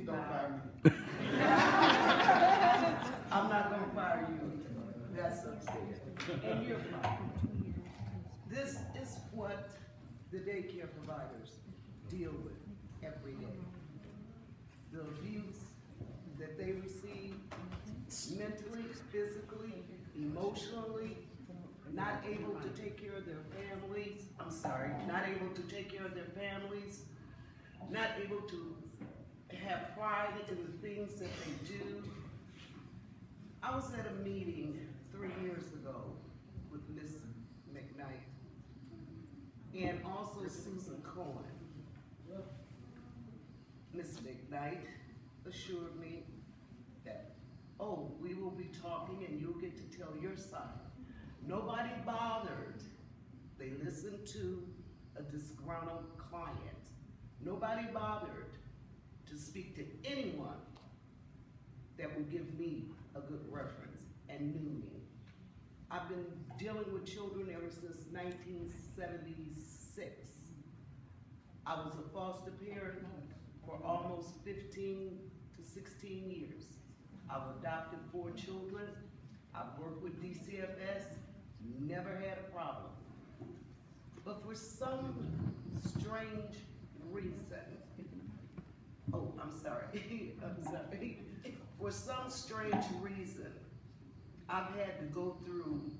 Please don't fire me. I'm not gonna fire you. That's upstairs. And you're fine. This is what the daycare providers deal with every day. The abuse that they receive mentally, physically, emotionally, not able to take care of their families, not able to take care of their families, not able to have pride in the things that they do. I was at a meeting 3 years ago with Miss McKnight and also Susan Cohen. Miss McKnight assured me that, oh, we will be talking and you'll get to tell your side. Nobody bothered. They listened to a disgruntled client. Nobody bothered to speak to anyone that would give me a good reference and knew me. I've been dealing with children ever since 1976. I was a foster parent for almost 15 to 16 years. I've adopted 4 children. I've worked with DCFS, never had a problem. But for some strange reason, For some strange reason, I've had to go through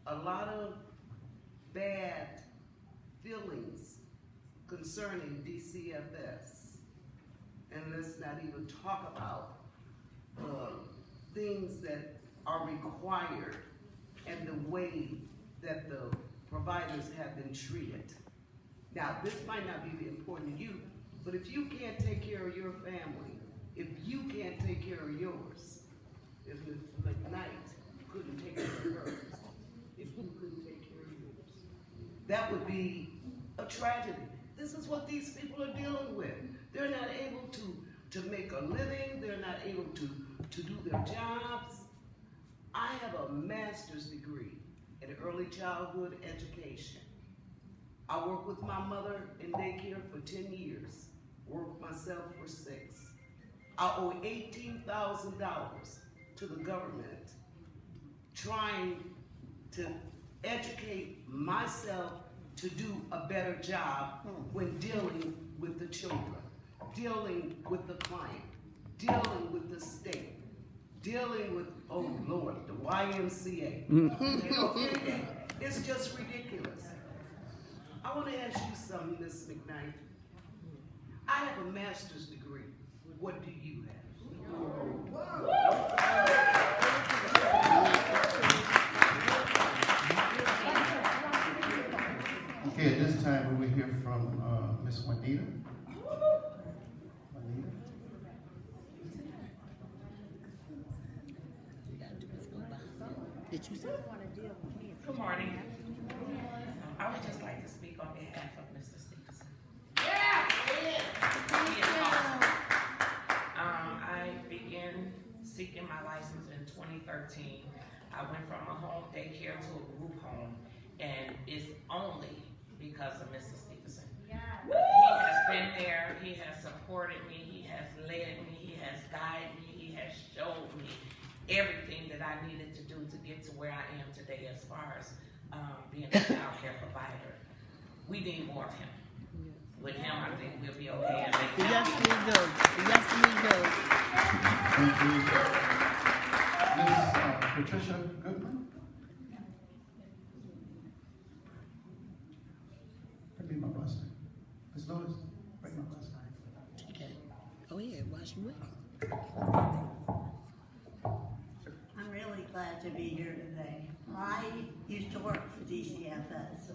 a lot of bad feelings concerning DCFS. And let's not even talk about things that are required and the way that the providers have been treated. Now, this might not be important to you, but if you can't take care of your family, if you can't take care of yours, if Ms. McKnight couldn't take care of hers, if you couldn't take care of yours, that would be a tragedy. This is what these people are dealing with. They're not able to make a living. They're not able to do their jobs. I have a master's degree in early childhood education. I worked with my mother in daycare for 10 years, worked myself for 6. I owe $18,000 to the government trying to educate myself to do a better job when dealing with the children, dealing with the client, dealing with the state, dealing with, oh Lord, the YMCA. It's just ridiculous. I want to ask you something, Ms. McKnight. I have a master's degree. What do you have? Okay, at this time we will hear from Ms. Juanita. Did you say? Good morning. I would just like to speak on behalf of Mr. Stevenson. I began seeking my license in 2013. I went from a home daycare to a group home, and it's only because of Mr. Stevenson. He has been there, he has supported me, he has led me, he has guided me, he has showed me everything that I needed to do to get to where I am today as far as being a child care provider. We need more of him. With him, I think we'll be okay. Yes, we do. Yes, we do. Thank you. Ms. Patricia Goodman. Bring me my blessing. Ms. Lewis, bring my blessing. Okay. Go ahead, wash your I'm really glad to be here today. I used to work for DCFS.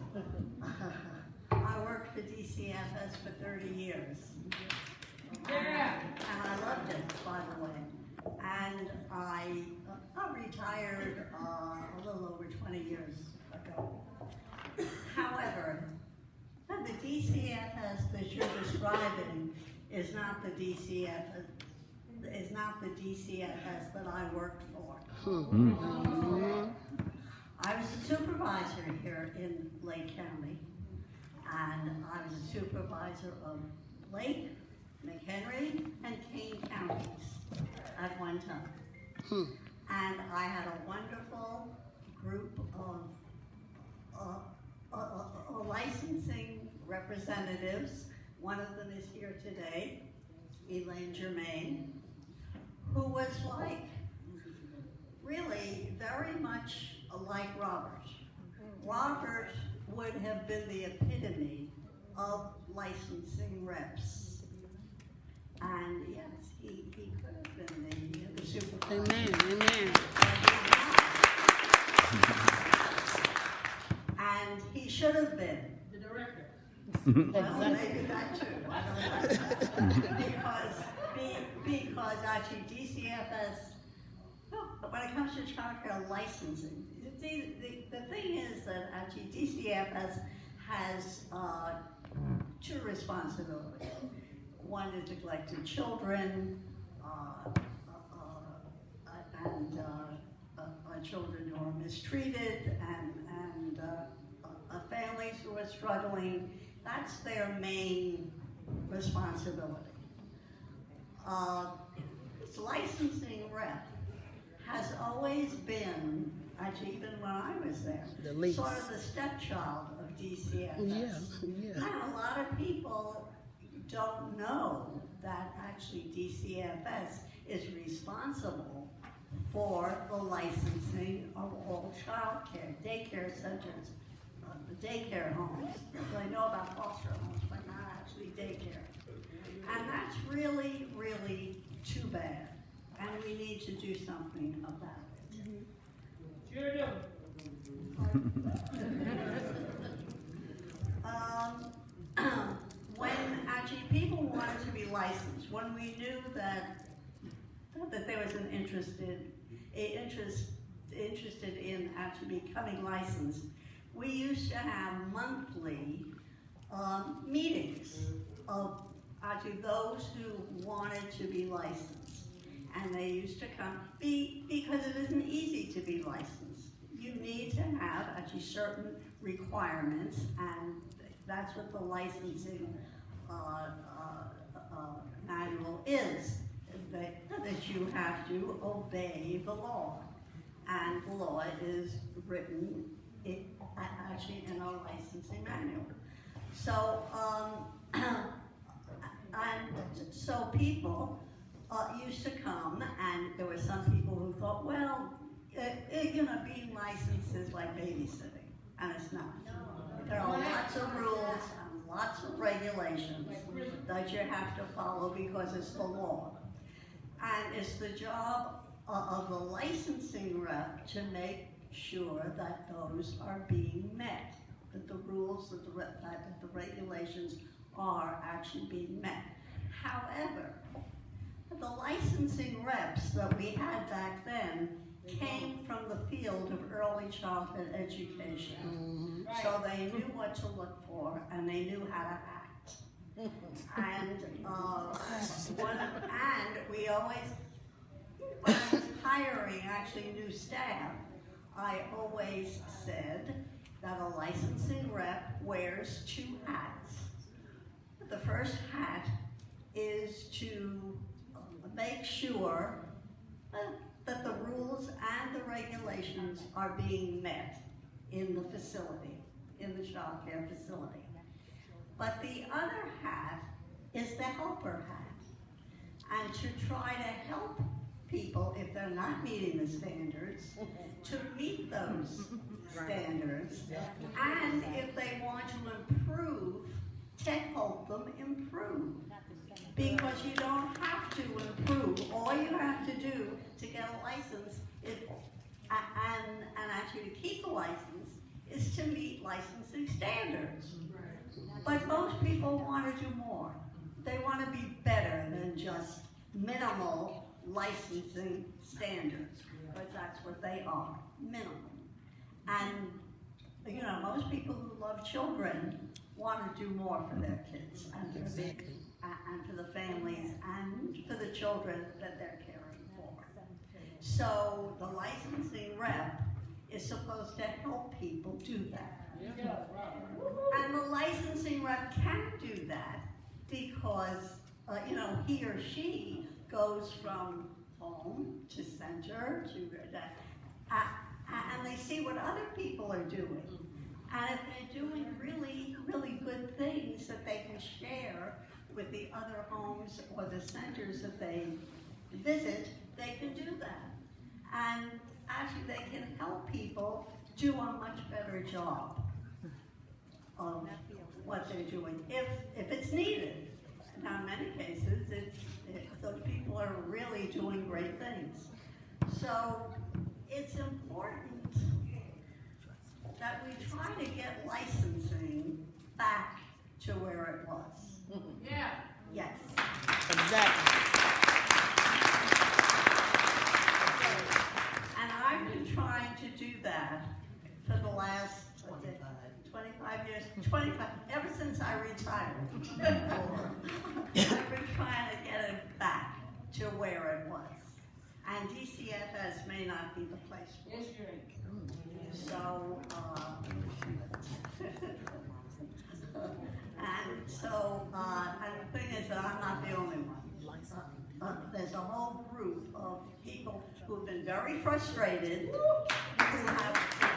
I worked for DCFS for 30 years. And I loved it, by the way. And I retired a little over 20 years ago. However, the DCFS that you're describing is not the DCFS that I worked for. I was a supervisor here in Lake County, and I was a supervisor of Lake, McHenry and Kane counties at one time. And I had a wonderful group of licensing representatives. One of them is here today, Elaine Germain, who was like, really very much like Robert. Robert would have been the epitome of licensing reps. And yes, he could have been the supervisor. Amen, amen. And he should have been. The director. Well, maybe that too, I don't know. Because actually DCFS, when it comes to childcare licensing, the thing is that actually DCFS has two responsibilities. One is neglected children, and children who are mistreated, and families who are struggling. That's their main responsibility. This licensing rep has always been, actually even when I was there, The least. sort of the stepchild of DCFS. Yeah. And a lot of people don't know that actually DCFS is responsible for the licensing of all childcare, daycare centers, the daycare homes. They know about foster homes, but not actually daycare. And that's really, really too bad. And we need to do something about it. Sure do. When actually people wanted to be licensed, when we knew that there was an interested in actually becoming licensed, we used to have monthly meetings of actually those who wanted to be licensed. And they used to come, because it isn't easy to be licensed. You need to have actually certain requirements, and that's what the licensing manual is, that you have to obey the law. And the law is written actually in a licensing manual. So, and so people used to come, and there were some people who thought, well, being licensed is like babysitting, and it's not. There are lots of rules and lots of regulations that you have to follow because it's the law. And it's the job of the licensing rep to make sure that those are being met, that the rules, that the regulations are actually being met. However, the licensing reps that we had back then came from the field of early childhood education. So they knew what to look for, and they knew how to act. And we always, when I was hiring actually new staff, I always said that a licensing rep wears two hats. The first hat is to make sure that the rules and the regulations are being met in the facility, in the child care facility. But the other hat is the helper hat, and to try to help people, if they're not meeting the standards, to meet those standards, and if they want to improve, to help them improve. Because you don't have to improve. All you have to do to get a license is, and actually to keep the license, is to meet licensing standards. But most people want to do more. They want to be better than just minimal licensing standards. But that's what they are, minimal. And most people who love children want to do more for their kids and for the families and for the children that they're caring for. So the licensing rep is supposed to help people do that. And the licensing rep can do that because he or she goes from home to center to and they see what other people are doing. And if they're doing really, really good things that they can share with the other homes or the centers that they visit, they can do that. And actually they can help people do a much better job of what they're doing, if it's needed. Now, in many cases, those people are really doing great things. So it's important that we try to get licensing back to where it was. Yeah. Yes. Exactly. And I've been trying to do that for the last 25 years, ever since I retired. I've been trying to get it back to where it was. And DCFS may not be the place for it. Yes, you're right. So, and the thing is that I'm not the only one. There's a whole group of people who've been very frustrated, who have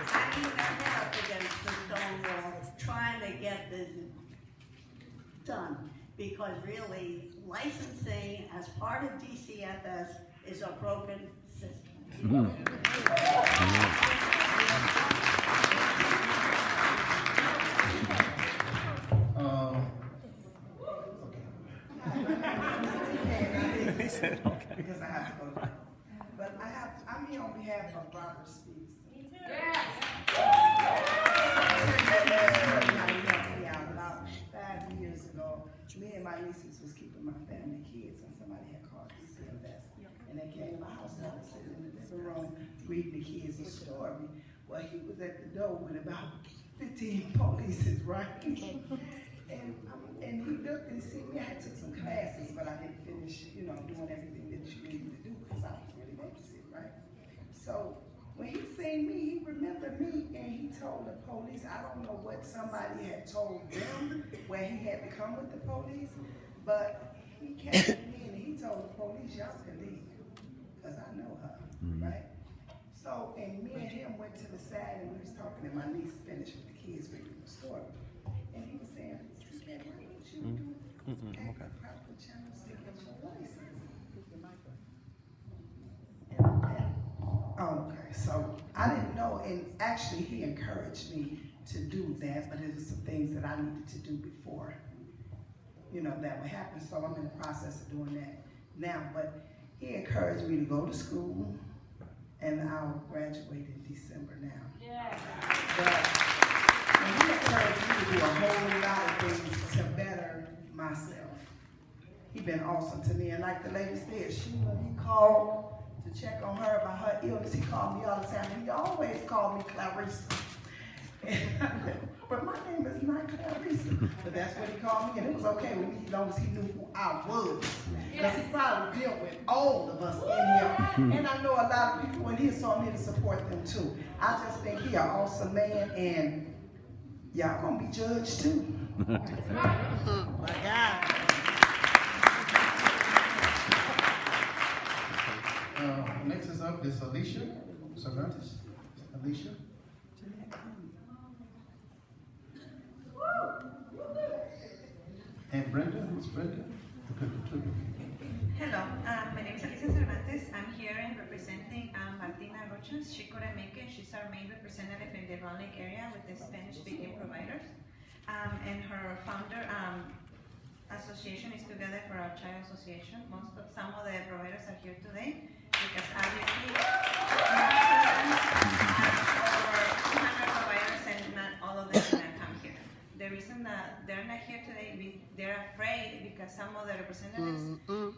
hanging their head up against the stone wall, trying to get this done. Because really, licensing as part of DCFS is a broken system. Because I have to go. But I'm here on behalf of Robert Stevenson. Yes. About 5 years ago, me and my nieces was keeping my family kids, and somebody had called DCFS. And they came to my house, and I was sitting in the living room reading the kids a story. Well, he was at the door with about 15 police, right? And he looked and see me. I had took some classes, but I didn't finish, doing everything that you needed to do because I was really babysitting, right? So when he seen me, he remembered me, and he told the police. I don't know what somebody had told them where he had to come with the police, but he came to me and he told the police, y'all can leave, because I know her, right? So, and me and him went to the side and we was talking, and my niece finished with the kids reading the story. And he was saying, why don't you do the proper channels to get your license? Okay, so I didn't know, and actually he encouraged me to do that, but it was some things that I needed to do before, that would happen. So I'm in the process of doing that now, but he encouraged me to go to school, and I'll graduate in December now. Yeah. But he encouraged me to do a whole lot of things to better myself. He been awesome to me, and like the lady said, when he called to check on her about her illness, he called me all the time, and he always called me Clarissa. But my name is not Clarissa, but that's what he called me, and it was okay with me as long as he knew who I was. Because he probably dealt with all of us in here, and I know a lot of people in here, so I'm here to support them too. I just think he an awesome man, and y'all gonna be judged too. My God. Next is up is Alicia Cervantes. Alicia. And Brenda, who's Brenda? Hello, my name is Alicia Cervantes. I'm here and representing Martina Rocha. She couldn't make it. She's our main representative in the Round Lake area with the Spanish-speaking providers. And her founder association is Together for Our Child Association. Some of the providers are here today because obviously over 200 providers and not all of them can come here. The reason that they're not here today, they're afraid because some of the representatives,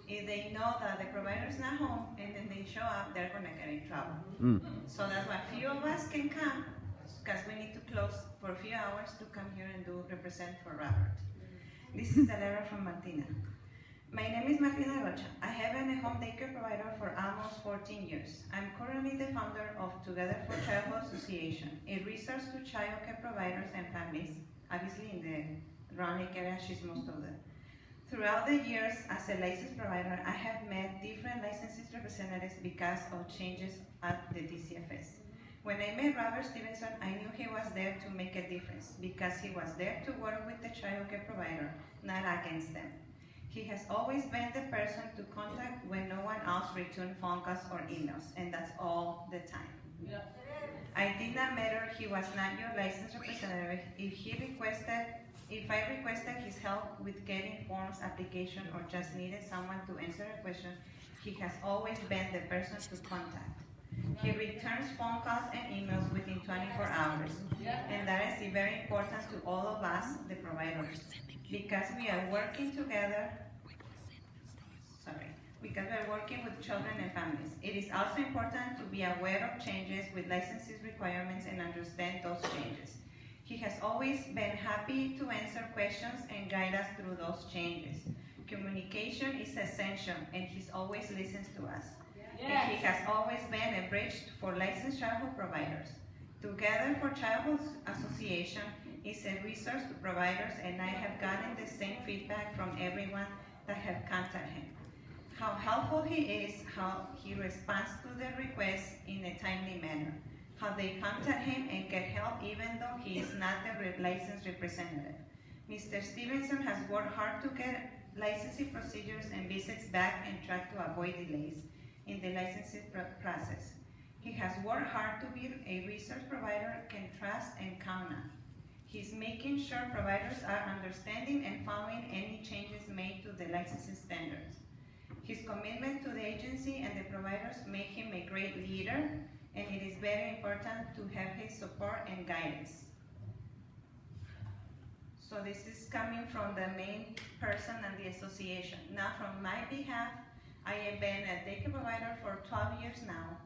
if they know that the provider is not home and then they show up, they're gonna get in trouble. So that's why few of us can come because we need to close for a few hours to come here and represent for Robert. This is a letter from Martina. My name is Martina Rocha. I have been a home daycare provider for almost 14 years. I'm currently the founder of Together for Childhood Association, a resource to child care providers and families, obviously in the Round Lake area, she's most of them, Throughout the years as a licensed provider, I have met different licensing representatives because of changes at the DCFS. When I met Robert Stevenson, I knew he was there to make a difference because he was there to work with the child care provider, not against them. He has always been the person to contact when no one else returned phone calls or emails, and that's all the time. Yeah. I did not matter he was not your licensed representative. If I requested his help with getting forms, application, or just needed someone to answer a question, he has always been the person to contact. He returns phone calls and emails within 24 hours. And that is very important to all of us, the providers, because we are working together. Because we are working with children and families. It is also important to be aware of changes with licensing requirements and understand those changes. He has always been happy to answer questions and guide us through those changes. Communication is essential, and he always listens to us. And he has always been a bridge for licensed childhood providers. Together for Childhood Association is a resource to providers, and I have gotten the same feedback from everyone that have contacted him. How helpful he is, how he responds to the requests in a timely manner, how they contact him and get help even though he is not the licensed representative. Mr. Stevenson has worked hard to get licensing procedures and visits back and try to avoid delays in the licensing process. He has worked hard to be a resource provider can trust and count on. He's making sure providers are understanding and following any changes made to the licensing standards. His commitment to the agency and the providers make him a great leader, and it is very important to have his support and guidance. So this is coming from the main person and the association. Now from my behalf, I have been a daycare provider for 12 years now.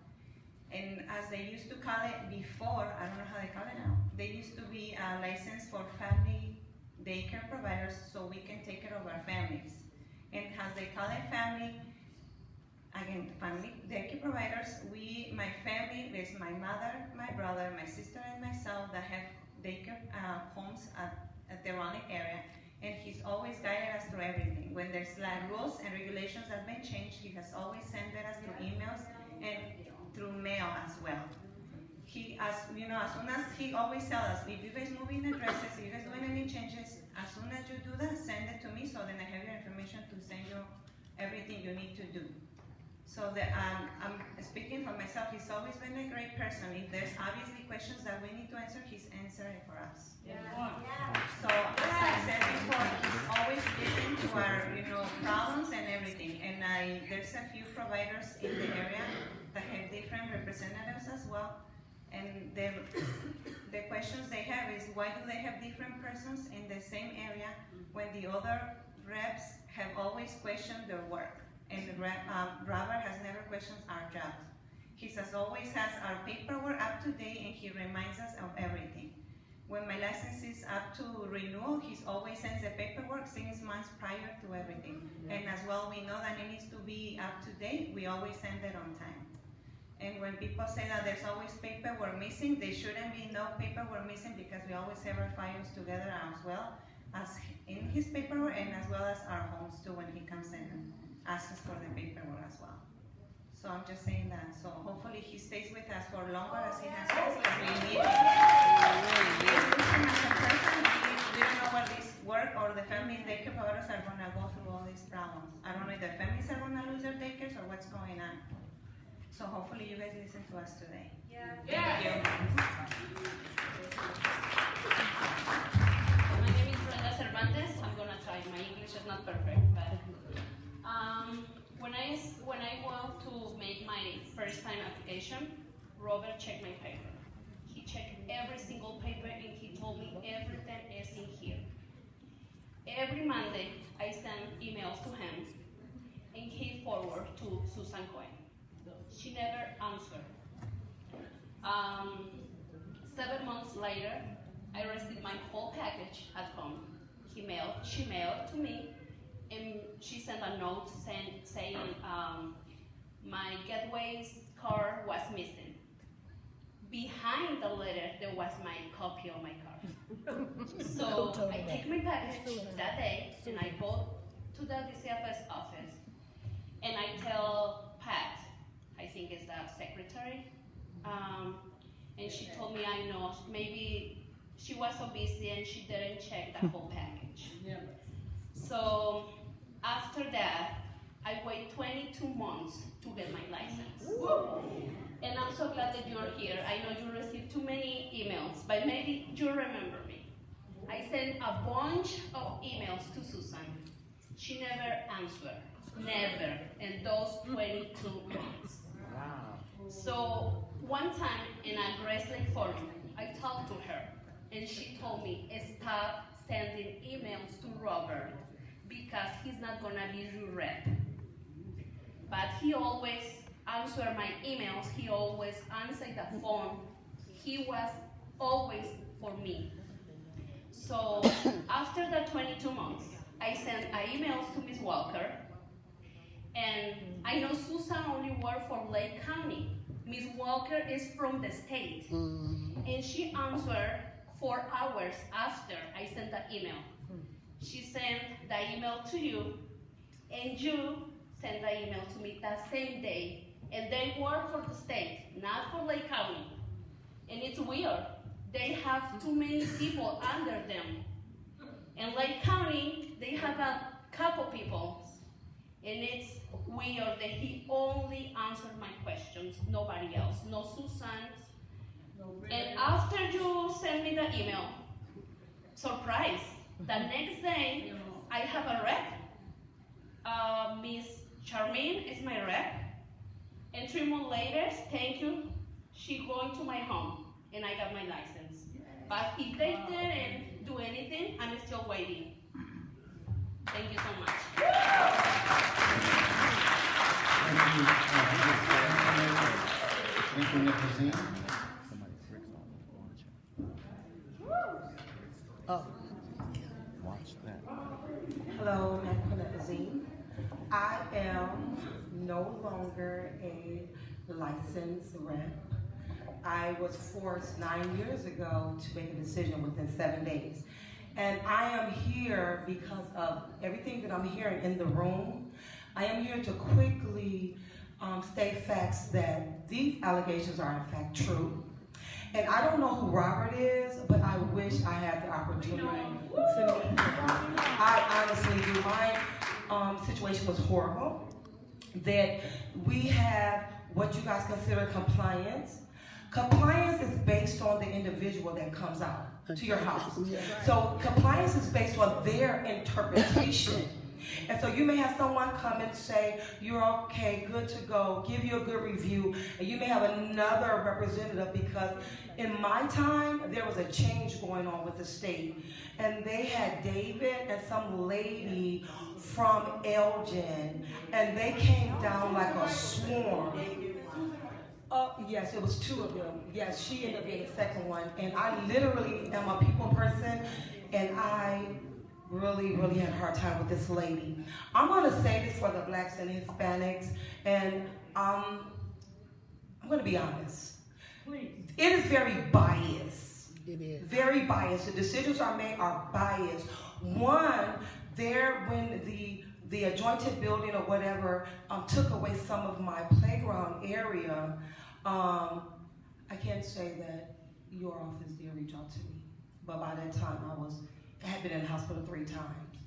And as they used to call it before, I don't know how they call it now, they used to be a license for family daycare providers so we can take care of our families. And as they call it family, again, family daycare providers, my family, there's my mother, my brother, my sister, and myself that have daycare homes at the Raleigh area. And he's always guided us through everything. When there's like rules and regulations that have been changed, he has always sent us through emails and through mail as well. As soon as he always tells us, if you guys move in addresses, if you guys doing any changes, as soon as you do that, send it to me so then I have your information to send you everything you need to do. So that I'm speaking for myself, he's always been a great person. If there's obviously questions that we need to answer, he's answering for us. So as I said before, he's always listening to our problems and everything. And there's a few providers in the area that have different representatives as well. And the questions they have is, why do they have different persons in the same area when the other reps have always questioned their work? And Robert has never questioned our jobs. He always has our paperwork up to date, and he reminds us of everything. When my license is up to renewal, he always sends the paperwork 6 months prior to everything. And as well, we know that it needs to be up to date. We always send it on time. And when people say that there's always paperwork missing, there shouldn't be no paperwork missing because we always have our files together as well as in his paperwork and as well as our homes too when he comes in and asks us for the paperwork as well. So I'm just saying that. So hopefully he stays with us for longer as he has us because we need him. We don't know what this work or the family daycare providers are going to go through all these problems. I don't know if the families are going to lose their daycares or what's going on. So hopefully you guys listen to us today. Thank you. My name is Brenda Cervantes. I'm gonna try. My English is not perfect, but when I went to make my first time application, Robert checked my paper. He checked every single paper and he told me everything is in here. Every Monday I sent emails to him and he forwarded to Susan Cohen. She never answered. 7 months later, I received my whole package at home. She mailed to me, and she sent a note saying my gateway card was missing. Behind the letter, there was my copy of my card. So I take my package that day, and I go to the DCFS office, and I tell Pat, I think it's the secretary, and she told me, I know, maybe she was so busy and she didn't check the whole package. So after that, I wait 22 months to get my license. And I'm so glad that you're here. I know you received too many emails, but maybe you remember me. I sent a bunch of emails to Susan. She never answered, never, in those 22 months. Wow. So one time in a wrestling forum, I talked to her, and she told me, stop sending emails to Robert because he's not gonna be your rep. But he always answered my emails, he always answered the phone, he was always for me. So after the 22 months, I sent emails to Ms. Walker, and I know Susan only worked for Lake County. Ms. Walker is from the state, and she answered 4 hours after I sent the email. She sent the email to you, and you sent the email to me that same day. And they work for the state, not for Lake County. And it's weird. They have too many people under them. In Lake County, they have a couple people. And it's weird that he only answered my questions, nobody else, no Susan's. And after you send me the email, surprise, the next day, I have a rep. Miss Charmaine is my rep. And 3 months later, thank you, she going to my home, and I got my license. But if they didn't do anything, I'm still waiting. Thank you so much. Thank you, Ms. Oh. Hello, I'm Nazim. I am no longer a licensed rep. I was forced 9 years ago to make a decision within 7 days. And I am here because of everything that I'm hearing in the room. I am here to quickly state facts that these allegations are in fact true. And I don't know who Robert is, but I wish I had the opportunity to meet him. I honestly do. My situation was horrible. That we have what you guys consider compliance. Compliance is based on the individual that comes out to your house. So compliance is based on their interpretation. And so you may have someone come and say, you're okay, good to go, give you a good review, and you may have another representative because in my time, there was a change going on with the state. And they had David and some lady from Elgin, and they came down like a swarm. Yes, it was 2 of them. Yes, she ended up being the second one. And I literally am a people person, and I really had a hard time with this lady. I'm going to say this for the blacks and Hispanics, and I'm going to be honest. Please. It is very biased. It is. Very biased. The decisions are made are biased. One, when the adjointed building or whatever took away some of my playground area, I can't say that your office did reach out to me, but by that time I had been in the hospital 3 times.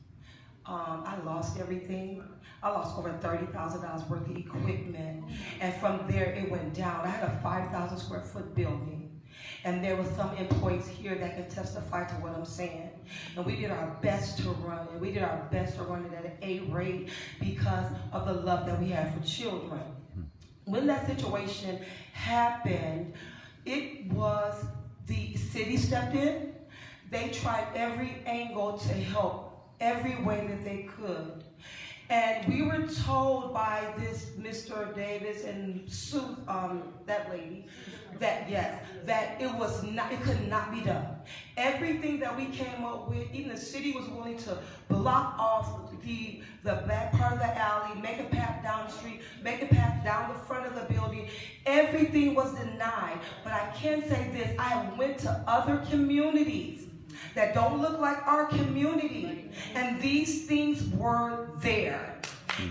I lost everything. I lost over $30,000 worth of equipment, and from there it went down. I had a 5,000 square foot building, and there were some employees here that can testify to what I'm saying. And we did our best to run it. We did our best to run it at an A rate because of the love that we have for children. When that situation happened, it was the city stepped in. They tried every angle to help, every way that they could. And we were told by this Mr. Davis and Sue, that lady, that yes, that it could not be done. Everything that we came up with, even the city was willing to block off the back part of the alley, make a path down the street, make a path down the front of the building. Everything was denied. But I can say this, I went to other communities that don't look like our community. And these things were there.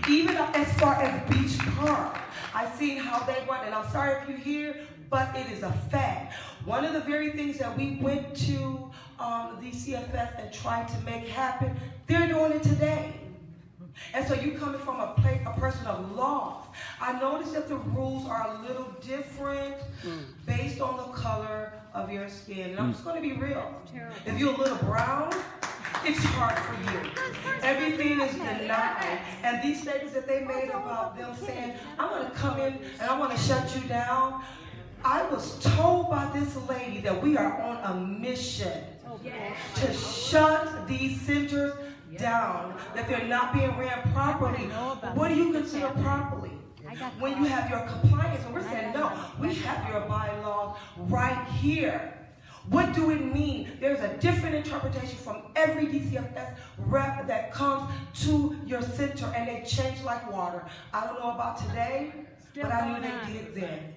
Even as far as Beach Park, I've seen how they went, and I'm sorry if you hear, but it is a fact. One of the very things that we went to DCFS and tried to make happen, they're doing it today. And so you coming from a person of law, I noticed that the rules are a little different based on the color of your skin. And I'm just going to be real. If you're a little brown, it's hard for you. Everything is denied. And these statements that they made about them saying, I'm going to come in and I want to shut you down. I was told by this lady that we are on a mission to shut these centers down, that they're not being ran properly. What do you consider properly? When you have your compliance, and we're saying, no, we have your bylaws right here. What do it mean? There's a different interpretation from every DCFS rep that comes to your center, and they change like water. I don't know about today, but I knew they did then.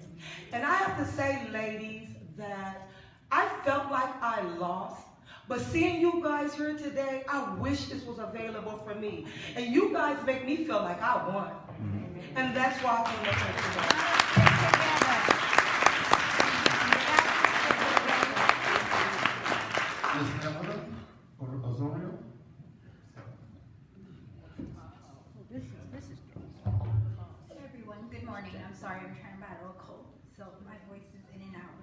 And I have to say, ladies, that I felt like I lost. But seeing you guys here today, I wish this was available for me. And you guys make me feel like I won. And that's why I came up here today. Ms. Evelyn Osorio? Hey everyone, good morning. I'm sorry, I'm trying to battle a cold, so my voice is in and out.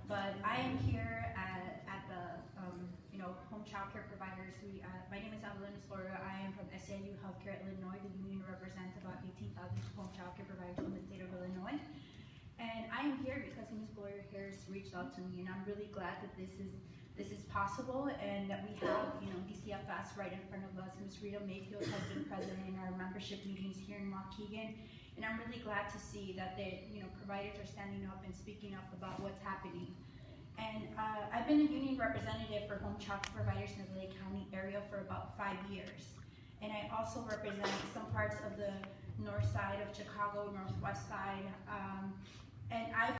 But I am here at the home child care providers. My name is Evelyn Osorio. I am from SCIU Healthcare Illinois. The union represents about 18,000 home child care providers in the state of Illinois. And I am here because Ms. Gloria Harris reached out to me, and I'm really glad that this is possible, and that we have DCFS right in front of us. Ms. Rita Mayfield has been present in our membership meetings here in Waukegan, and I'm really glad to see that providers are standing up and speaking up about what's happening. And I've been a union representative for home child care providers in the Lake County area for about 5 years, and I also represent some parts of the north side of Chicago, northwest side, and I've